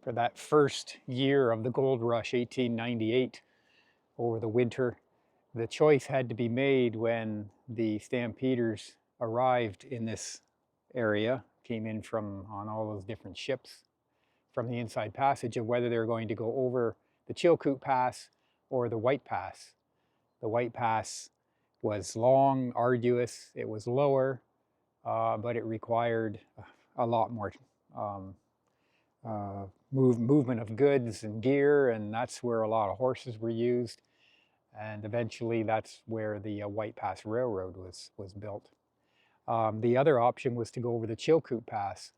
for that first year of the gold rush, 1898, over the winter. The choice had to be made when the stampeders arrived in this area, came in from on all those different ships from the Inside Passage, of whether they were going to go over the Chilkoot Pass or the White Pass. The White Pass was long, arduous, it was lower, but it required a lot more movement of goods and gear, and that's where a lot of horses were used. And eventually that's where the White Pass Railroad was built. The other option was to go over the Chilkoot Pass.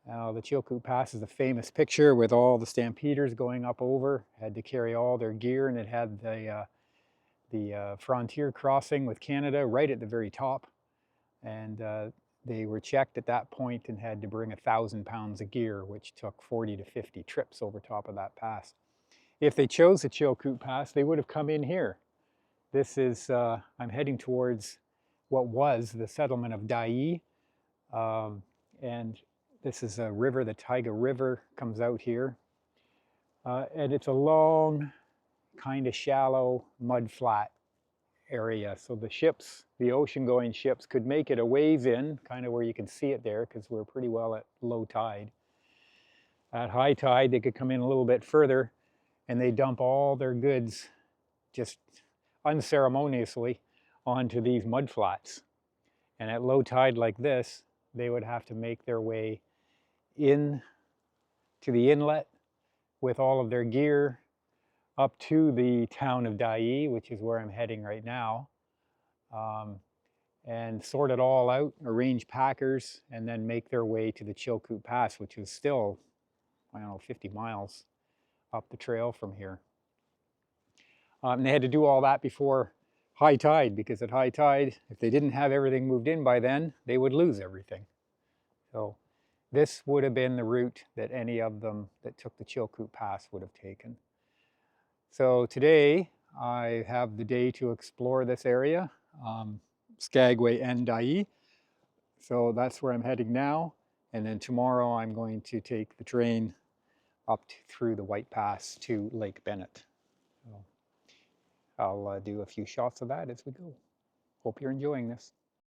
Now, the Chilkoot Pass is a famous picture with all the stampeders going up over, had to carry all their gear, and it had the frontier crossing with Canada right at the very top. And they were checked at that point and had to bring 1,000 pounds of gear, which took 40 to 50 trips over top of that pass. If they chose the Chilkoot Pass, they would have come in here. This is, I'm heading towards what was the settlement of Dyea. And this is a river, the Dyea River comes out here. And it's a long, kind of shallow mud flat area. So the ships, the ocean-going ships, could make it a ways in, kind of where you can see it there, because we're pretty well at low tide. At high tide, they could come in a little bit further, and they dump all their goods just unceremoniously onto these mud flats. And at low tide like this, they would have to make their way in to the inlet with all of their gear up to the town of Dyea, which is where I'm heading right now, and sort it all out, arrange packers, and then make their way to the Chilkoot Pass, which is still, I don't know, 50 miles up the trail from here. And they had to do all that before high tide, because at high tide, if they didn't have everything moved in by then, they would lose everything. So this would have been the route that any of them that took the Chilkoot Pass would have taken. So today I have the day to explore this area, Skagway and Dyea. So that's where I'm heading now. And then tomorrow I'm going to take the train up through the White Pass to Lake Bennett. So I'll do a few shots of that as we go. Hope you're enjoying this.